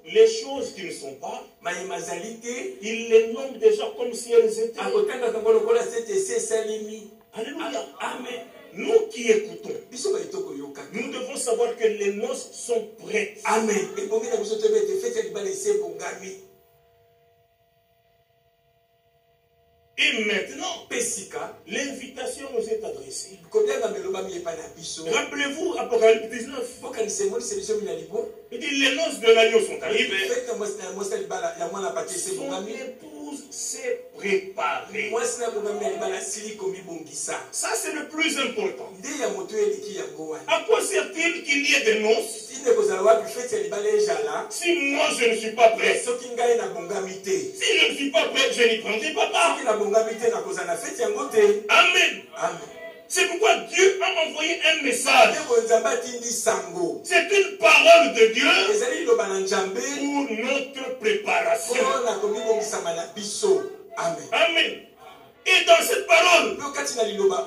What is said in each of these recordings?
Les choses qui ne sont pas, il les nomme déjà comme si elles étaient. Alléluia. Amen. Nous qui écoutons, nous devons savoir que les noces sont prêtes. Amen. Et maintenant, l'invitation nous est adressée. Rappelez-vous, Apocalypse 19. Il dit les noces de l'agneau sont arrivées. Son épouse s'est préparée. Ça, c'est le plus important. À quoi sert-il qu'il y ait des noces si moi je ne suis pas prêt? Si je ne suis pas prêt, je n'y prendrai pas part. Amen. C'est pourquoi Dieu a envoyé un message. C'est une parole de Dieu pour notre préparation. Amen. Et dans cette parole,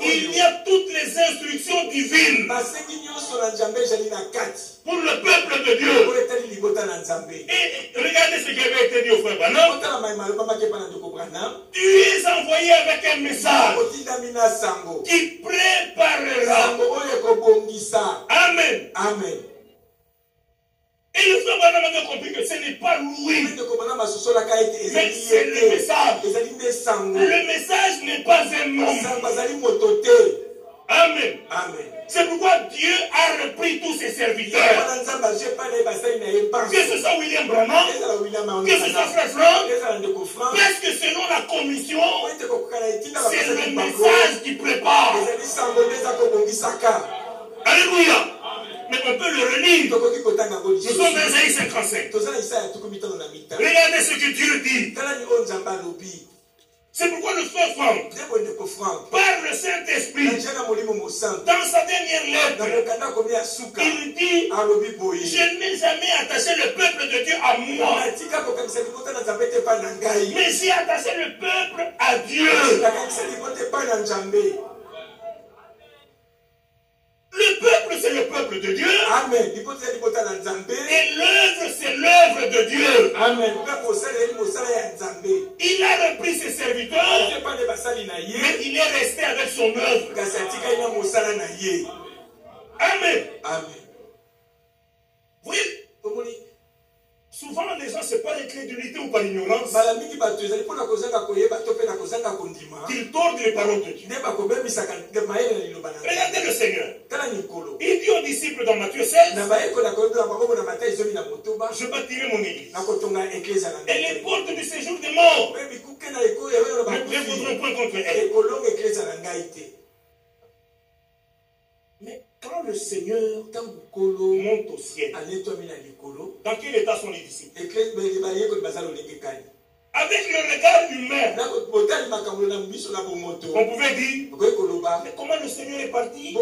il y a toutes les instructions divines pour le peuple de Dieu. Et regardez ce qui avait été dit au frère Branham. Tu es envoyé avec un message qui préparera. Amen. Amen. Et le frère Branham a compris que ce n'est pas Louis, mais c'est le message. Le message n'est pas un homme. Amen. Amen. C'est pourquoi Dieu a repris tous ses serviteurs. Que ce soit William Branham, que ce soit Frère Franck, parce que selon la commission, c'est le message qui prépare. Alléluia. Mais on peut le relire. Nous sommes dans Isaïe 55. Regardez ce que Dieu dit. C'est pourquoi le frère Franck, par le Saint-Esprit, dans sa dernière lettre, il dit: je n'ai jamais attaché le peuple de Dieu à moi, mais j'ai attaché le peuple à Dieu. Le peuple, c'est le peuple de Dieu. Amen. Et l'œuvre, c'est l'œuvre de Dieu. Amen. Il a repris ses serviteurs, mais il est resté avec son œuvre. Amen. Amen. Oui. Souvent, les gens se parlent d'incrédulité ou par ignorance. Qu'ils tordent les paroles de Dieu. Regardez le Seigneur. Il dit aux disciples dans Matthieu 16: je bâtirai mon église. Et les portes du séjour des morts ne prévaudront point contre elle. Mais quand le Seigneur monte au ciel, dans quel état sont les disciples? Avec le regard humain, on pouvait dire: mais comment le Seigneur est parti?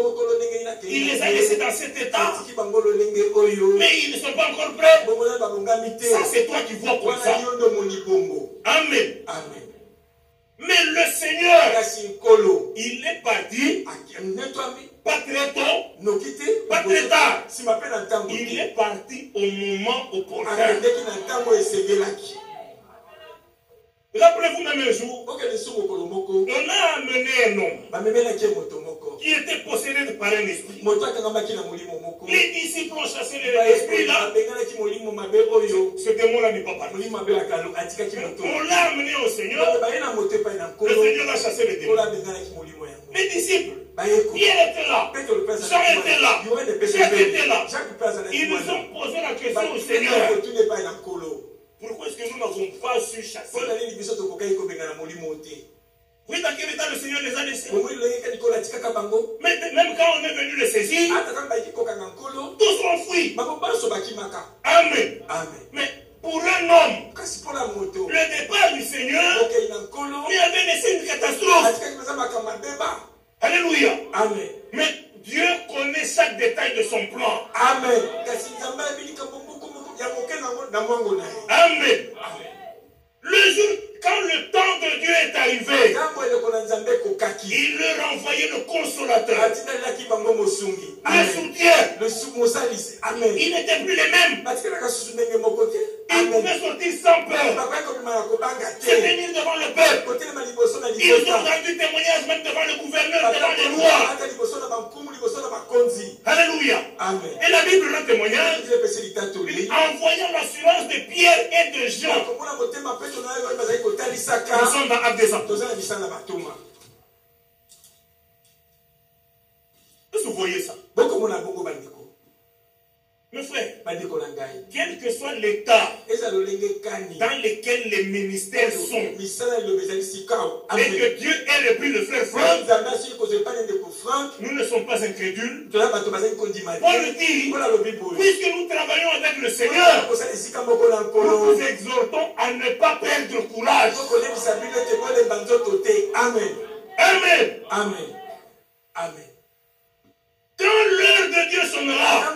Il les a laissés dans cet état, mais ils ne sont pas encore prêts. Ça, c'est toi qui vois comme ça. Amen. Amen. Mais le Seigneur, il est parti, pas très tôt, pas très tard. Il est parti au moment opportun. Rappelez-vous même un jour, on a amené un homme qui était possédé par un esprit. Les disciples ont chassé l'esprit là. Ce démon-là n'est pas parti. On l'a amené au Seigneur. Le Seigneur a chassé le démon. Les disciples, Pierre était là, Jean était là, Jacques était là. Ils nous ont posé la question au Seigneur: pourquoi est-ce que nous n'avons pas su chasser? Oui, dans quel état le Seigneur les a laissés? Mais même quand on est venu les saisir, tous ont fui. Amen. Mais pour un homme, le départ du Seigneur lui avait laissé une catastrophe. Alléluia. Amen. Mais Dieu connaît chaque détail de son plan. Amen. Amen. Le jour, quand le temps de Dieu est arrivé, il leur envoyait le consolateur, le soutien. Ils n'étaient plus les mêmes. Ils pouvaient sortir sans peur. Se tenir devant le peuple. Ils ont rendu témoignage même devant le gouverneur, devant les rois. Alléluia. Et la Bible rend témoignage en voyant l'assurance de Pierre et de Jean. Nous sommes dans Actes des Apôtres. Est-ce que vous voyez ça? Mes frères, quel que soit l'état dans lequel les ministères sont, et que Dieu ait repris le frère Franck, nous ne sommes pas incrédules. Paul dit, puisque nous travaillons avec le Seigneur, nous vous exhortons à ne pas perdre courage. Amen. Amen. Amen. Amen. Quand l'heure de Dieu sonnera,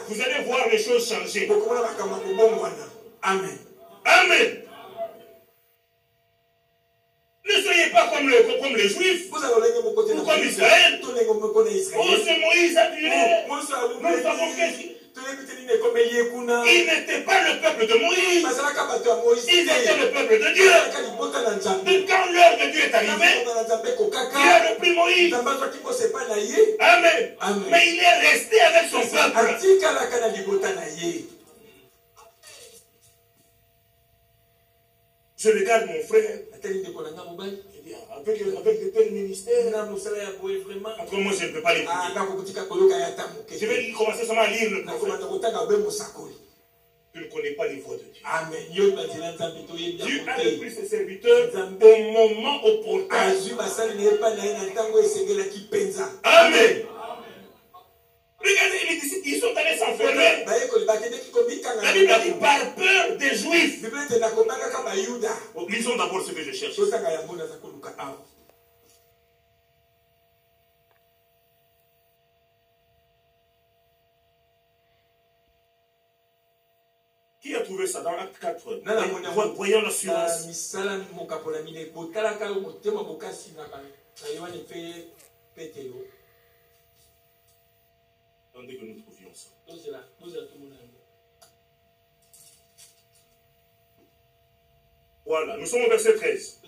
vous allez voir les choses changer. Amen. Amen. Ne soyez pas comme les Juifs, ou comme Israël. Oh, c'est Moïse a tué. Nous savons que ils n'étaient pas le peuple de Moïse. Ils étaient le peuple de Dieu. Et quand l'heure de Dieu est arrivée, Dieu a repris Moïse. Amen. Mais il est resté avec son peuple. Je regarde mon frère. Avec de tels ministères. Après moi, je ne peux pas l'écouter. Je vais commencer seulement à lire le prophète. Tu ne connais pas les voies de Dieu. Amen. Dieu a repris ses serviteurs au moment opportun. Amen. Regardez, les disciples, ils sont allés s'enfermer. La Bible dit par peur des Juifs. Lisons d'abord ce que je cherche. Qui a trouvé ça dans Acte 4? Voyons l'assurance. Attendez que nous trouvions ça. Voilà, nous sommes au verset 13.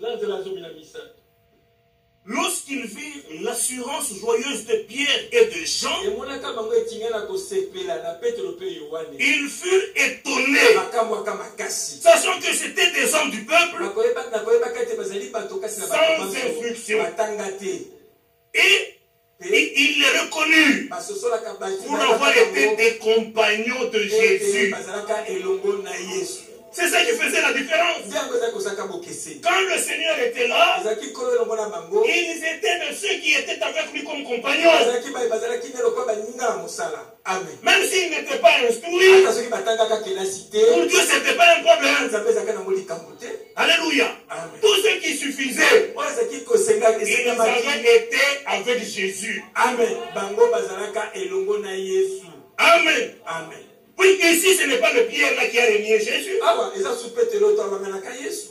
Lorsqu'ils virent l'assurance joyeuse de Pierre et de Jean, ils furent étonnés, sachant que c'était des hommes du peuple, sans instruction. Et il les reconnut pour avoir été des compagnons de Jésus. C'est ça qui faisait la différence. Quand le Seigneur était là, ils étaient de ceux qui étaient avec lui comme compagnons. Même s'ils n'étaient pas instruits, pour Dieu ce n'était pas un problème. Alléluia. Tout ce qui suffisait, ils avaient été avec Jésus. Amen. Amen. Amen. Oui, ici ce n'est pas le Pierre là qui a renié Jésus.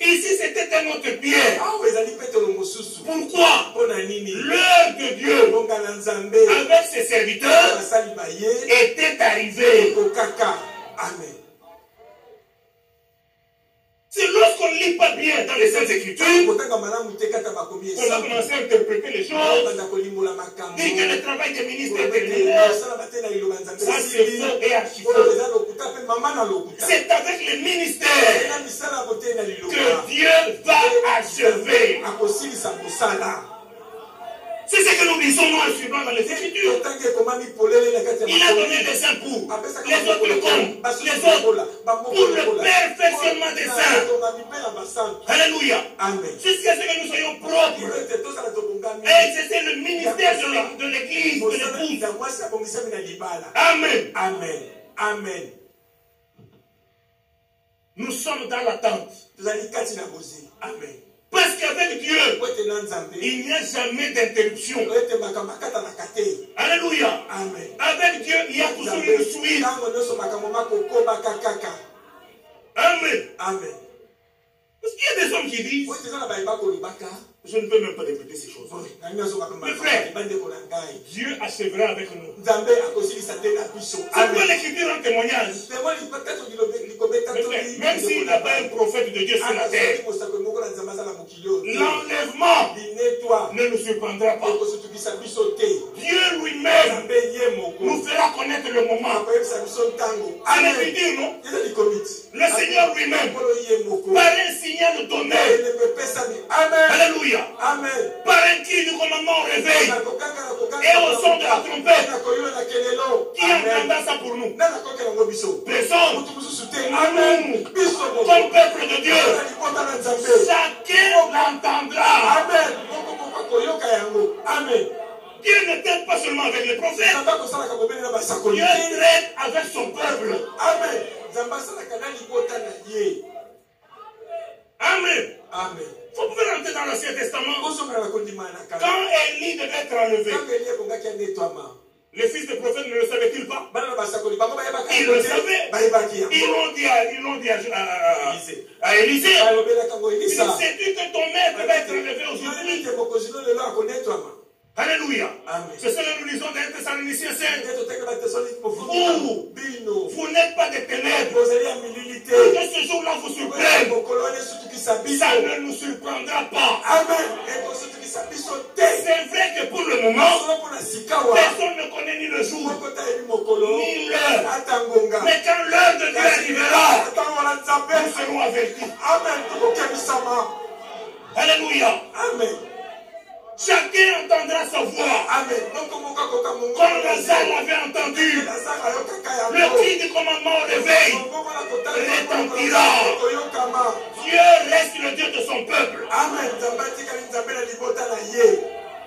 Ici c'était un autre Pierre. Pourquoi? L'heure de Dieu avec ses serviteurs était arrivée. Amen. C'est lorsqu'on ne lit pas bien dans les Saintes Écritures qu'on va commencer à interpréter les choses. Dire que le travail des ministres est terminé. Ça c'est faux et archi faux. C'est avec les ministères que Dieu va achever. C'est ce que nous disons nous en suivant dans les Écritures. Il a donné des saints pour les autres comme les autres pour le perfectionnement des saints. Alléluia. Jusqu'à ce que nous soyons propres et exercer le ministère de l'Église, de l'épouse. Amen. Amen. Amen. Nous sommes dans l'attente. Amen. Parce qu'avec Dieu, il n'y a jamais d'interruption. Alléluia. Amen. Avec Dieu, il y a toujours une suite. Amen. Amen. Parce qu'il y a des hommes qui disent, je ne peux même pas répéter ces choses. Mes frères, Dieu achèvera avec nous. C'est quoi l'écriture en témoignage? Même s'il n'y a pas un prophète de Dieu sur la terre, l'enlèvement ne nous surprendra pas. Dieu lui-même nous fera connaître le moment. C'est l'écriture, non? Le Seigneur lui-même, par un signal donné, alléluia, par un cri du commandement au réveil et au son de la trompette, qui entendra ça pour nous? Personne. Amen. Comme peuple de Dieu, chacun l'entendra. Amen. Dieu ne traite pas seulement avec les prophètes. Dieu traite avec son peuple. Amen. Amen. Amen. Vous pouvez rentrer dans l'Ancien Testament. Quand Élie devait être enlevé, les fils des prophètes ne le savaient-ils pas? Ils le savaient. Ils l'ont dit à Élisée. Sais-tu que ton maître va être enlevé aujourd'hui? Alléluia. C'est ce que nous lisons dans 1 Thessaloniciens 5. Vous n'êtes pas des ténèbres. Que ce jour-là vous surprenne, ça ne nous surprendra pas. Amen. C'est vrai que pour le moment, personne ne connaît ni le jour, ni l'heure. Mais quand l'heure de Dieu arrivera, nous serons avertis. Alléluia. Amen. Chacun entendra sa voix. Amen. Comme Lazare l'avait entendu, le cri du commandement au réveil retentira. Dieu reste le Dieu de son peuple. Amen.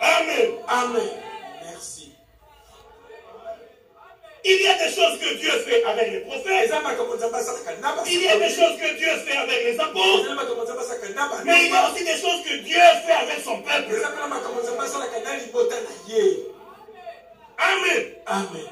Amen. Amen. Merci. Il y a des choses que Dieu fait avec les prophètes. Il y a des choses que Dieu fait avec les apôtres. Mais il y a aussi des choses que Dieu fait avec son peuple. Amen. Amen.